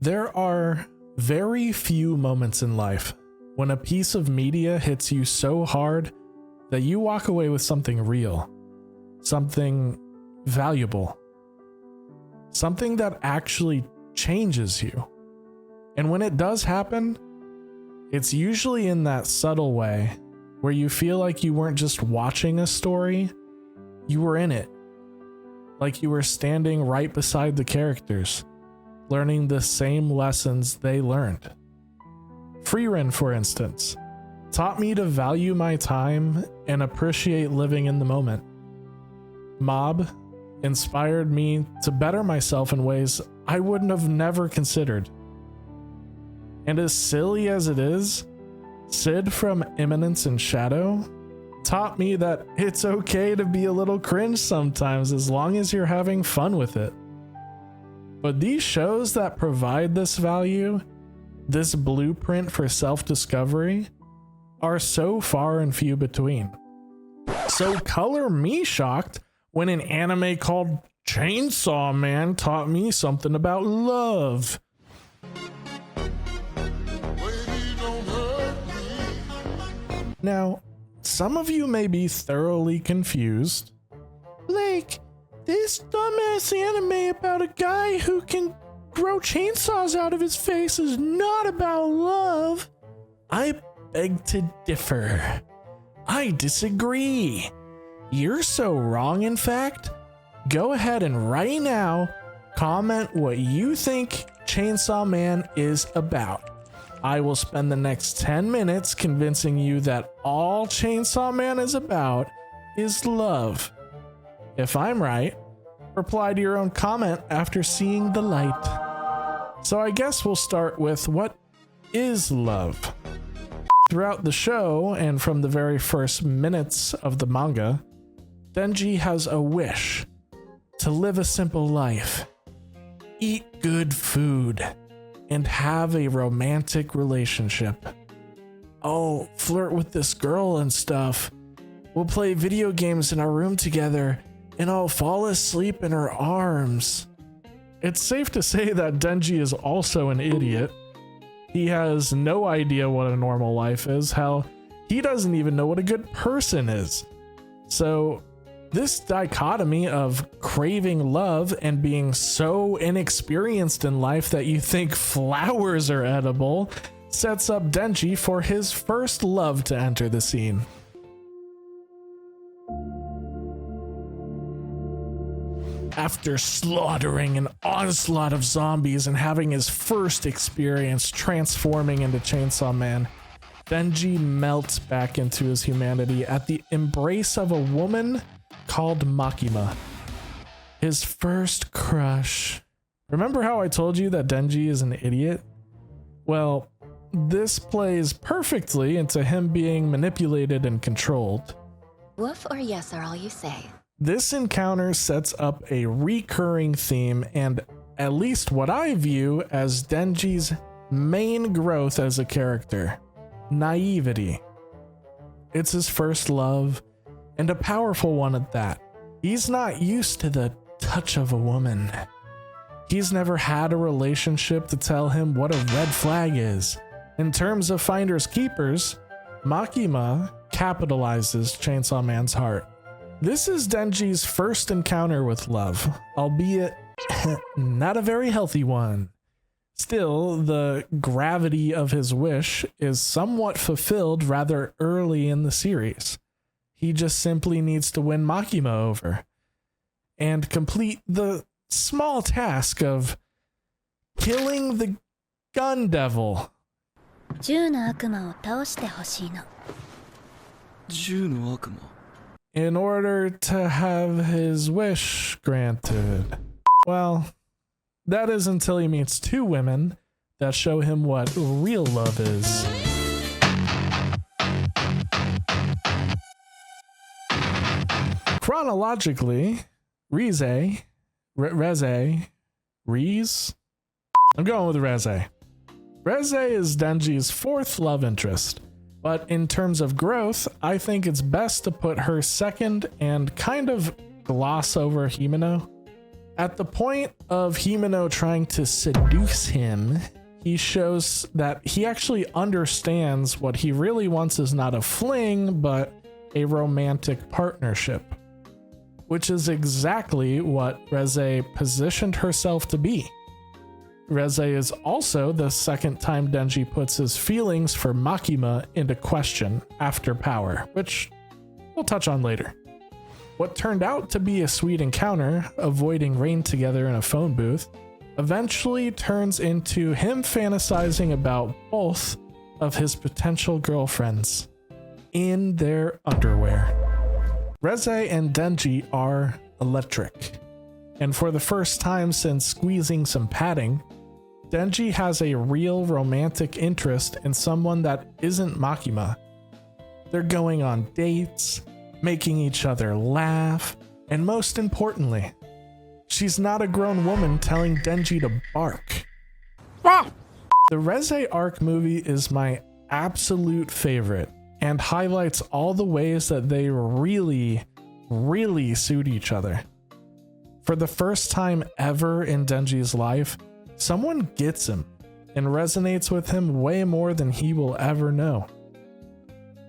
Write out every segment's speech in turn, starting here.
There are very few moments in life when a piece of media hits you so hard that you walk away with something real, something valuable, something that actually changes you. And when it does happen, it's usually in that subtle way where you feel like you weren't just watching a story, you were in it. Like you were standing right beside the characters, learning the same lessons they learned. Frieren, for instance, taught me to value my time and appreciate living in the moment. Mob inspired me to better myself in ways I wouldn't have never considered. And as silly as it is, Sid from Eminence and Shadow taught me that it's okay to be a little cringe sometimes as long as you're having fun with it. But these shows that provide this value, this blueprint for self-discovery, are so far and few between. So color me shocked when an anime called Chainsaw Man taught me something about love. Now, some of you may be thoroughly confused. Blake, this dumbass anime about a guy who can grow chainsaws out of his face is not about love. I beg to differ. I disagree. You're so wrong, in fact. Go ahead and right now comment what you think Chainsaw Man is about. I will spend the next 10 minutes convincing you that all Chainsaw Man is about is love. If I'm right, reply to your own comment after seeing the light. So I guess we'll start with what is love? Throughout the show, and from the very first minutes of the manga, Denji has a wish to live a simple life, eat good food, and have a romantic relationship. Oh, flirt with this girl and stuff. We'll play video games in our room together, and I'll fall asleep in her arms. It's safe to say that Denji is also an idiot. He has no idea what a normal life is. Hell, he doesn't even know what a good person is. So, this dichotomy of craving love and being so inexperienced in life that you think flowers are edible sets up Denji for his first love to enter the scene. After slaughtering an onslaught of zombies and having his first experience transforming into Chainsaw Man, Denji melts back into his humanity at the embrace of a woman called Makima, his first crush. Remember how I told you that Denji is an idiot? Well, this plays perfectly into him being manipulated and controlled. Woof or yes are all you say. This encounter sets up a recurring theme and at least what I view as Denji's main growth as a character: naivety. It's his first love, and a powerful one at that. He's not used to the touch of a woman. He's never had a relationship to tell him what a red flag is. In terms of finders keepers, Makima capitalizes Chainsaw Man's heart. This is Denji's first encounter with love, albeit not a very healthy one. Still, the gravity of his wish is somewhat fulfilled rather early in the series. He just simply needs to win Makima over and complete the small task of killing the gun devil. 10の悪魔を倒してほしいの。10の悪魔? In order to have his wish granted. Well, that is until he meets two women that show him what real love is. Chronologically, Reze. I'm going with Reze. Reze is Denji's fourth love interest, but in terms of growth, I think it's best to put her second and kind of gloss over Himeno. At the point of Himeno trying to seduce him, he shows that he actually understands what he really wants is not a fling, but a romantic partnership, which is exactly what Reze positioned herself to be. Reze is also the second time Denji puts his feelings for Makima into question after Power, which we'll touch on later. What turned out to be a sweet encounter, avoiding rain together in a phone booth, eventually turns into him fantasizing about both of his potential girlfriends in their underwear. Reze and Denji are electric, and for the first time since squeezing some padding, Denji has a real romantic interest in someone that isn't Makima. They're going on dates, making each other laugh, and most importantly, she's not a grown woman telling Denji to bark. The Reze arc movie is my absolute favorite and highlights all the ways that they really suit each other. For the first time ever in Denji's life, someone gets him and resonates with him way more than he will ever know.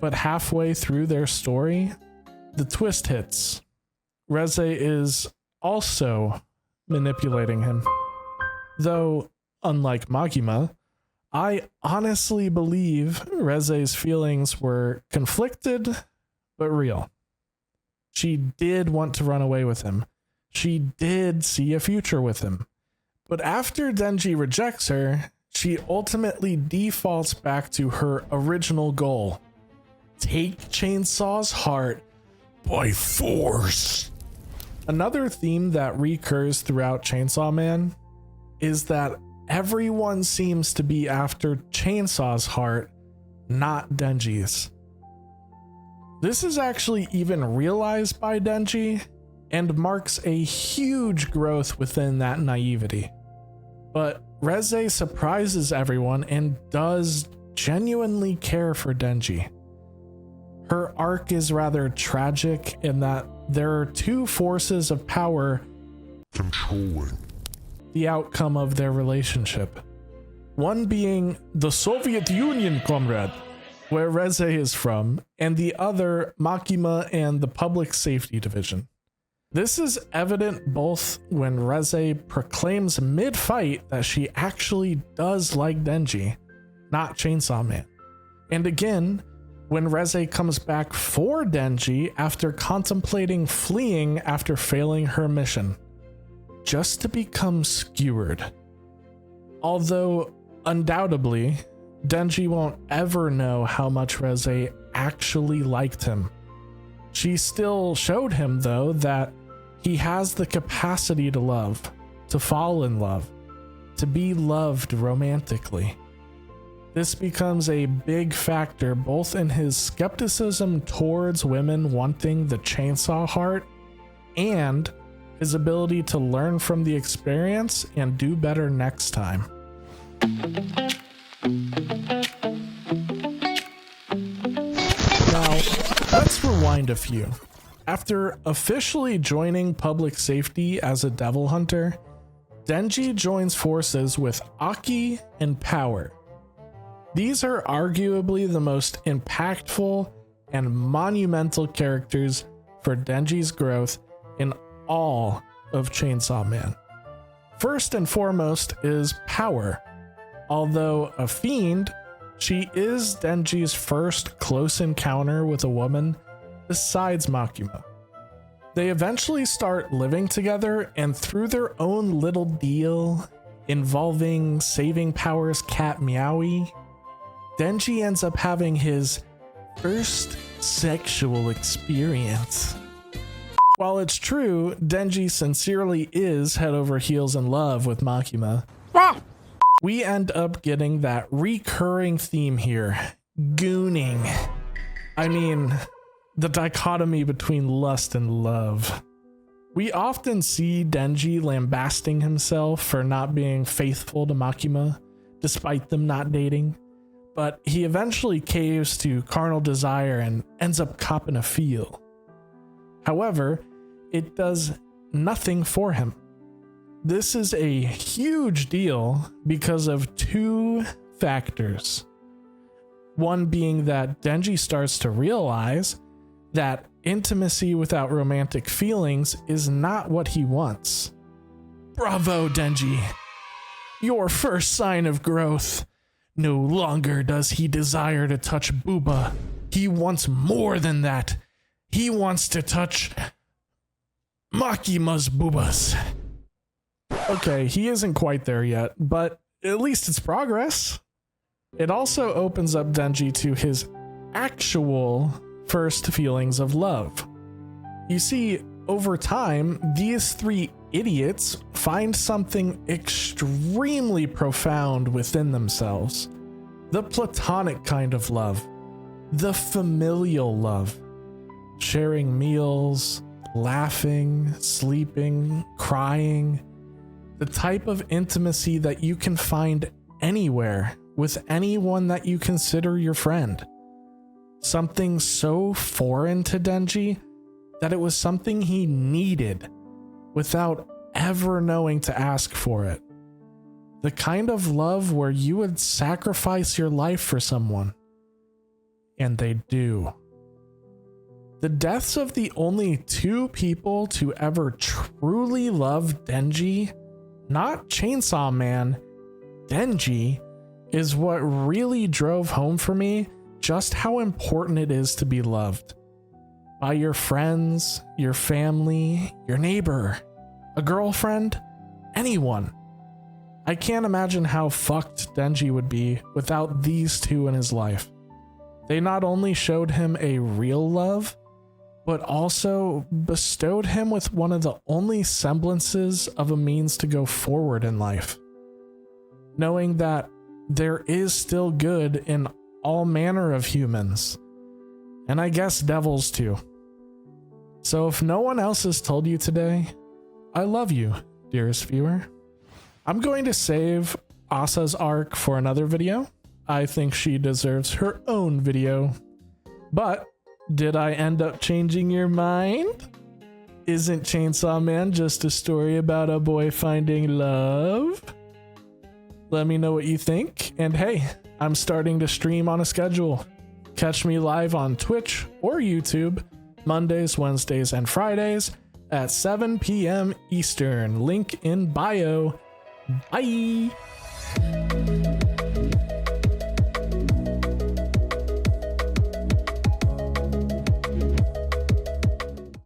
But halfway through their story, the twist hits. Reze is also manipulating him. Though, unlike Makima, I honestly believe Reze's feelings were conflicted but real. She did want to run away with him. She did see a future with him. But after Denji rejects her, she ultimately defaults back to her original goal. Take Chainsaw's heart by force. Another theme that recurs throughout Chainsaw Man is that everyone seems to be after Chainsaw's heart, not Denji's. This is actually even realized by Denji and marks a huge growth within that naivety. But Reze surprises everyone and does genuinely care for Denji. Her arc is rather tragic in that there are two forces of power controlling the outcome of their relationship. One being the Soviet Union, comrade, where Reze is from, and the other Makima and the Public Safety Division. This is evident both when Reze proclaims mid-fight that she actually does like Denji, not Chainsaw Man, and again when Reze comes back for Denji after contemplating fleeing after failing her mission, just to become skewered. Although, undoubtedly, Denji won't ever know how much Reze actually liked him. She still showed him, though, that he has the capacity to love, to fall in love, to be loved romantically. This becomes a big factor both in his skepticism towards women wanting the chainsaw heart and his ability to learn from the experience and do better next time. Now, let's rewind a few. After officially joining Public Safety as a devil hunter, Denji joins forces with Aki and Power. These are arguably the most impactful and monumental characters for Denji's growth in all of Chainsaw Man. First and foremost is Power. Although a fiend, she is Denji's first close encounter with a woman besides Makima. They eventually start living together, and through their own little deal involving saving Power's cat Meowie, Denji ends up having his first sexual experience. While it's true, Denji sincerely is head over heels in love with Makima, we end up getting that recurring theme here, gooning. I mean, the dichotomy between lust and love. We often see Denji lambasting himself for not being faithful to Makima, despite them not dating, but he eventually caves to carnal desire and ends up copping a feel. However, it does nothing for him. This is a huge deal because of two factors. One being that Denji starts to realize that intimacy without romantic feelings is not what he wants. Bravo, Denji! Your first sign of growth. No longer does he desire to touch Booba. He wants more than that. He wants to touch Makima's boobas. Okay, he isn't quite there yet, but at least it's progress. It also opens up Denji to his actual first feelings of love. You see, over time, these three idiots find something extremely profound within themselves. The platonic kind of love. The familial love. Sharing meals, laughing, sleeping, crying. The type of intimacy that you can find anywhere with anyone that you consider your friend. Something so foreign to Denji that it was something he needed without ever knowing to ask for it. The kind of love where you would sacrifice your life for someone. And they do. The deaths of the only two people to ever truly love Denji, not Chainsaw Man, Denji, is what really drove home for me just how important it is to be loved. By your friends, your family, your neighbor, a girlfriend, anyone. I can't imagine how fucked Denji would be without these two in his life. They not only showed him a real love, but also bestowed him with one of the only semblances of a means to go forward in life. Knowing that there is still good in all manner of humans, and I guess devils too. So if no one else has told you today, I love you, dearest viewer. I'm going to save Asa's arc for another video. I think she deserves her own video. But did I end up changing your mind? Isn't Chainsaw Man just a story about a boy finding love? Let me know what you think. And hey, I'm starting to stream on a schedule. Catch me live on Twitch or YouTube, Mondays, Wednesdays, and Fridays at 7 p.m. Eastern. Link in bio. Bye!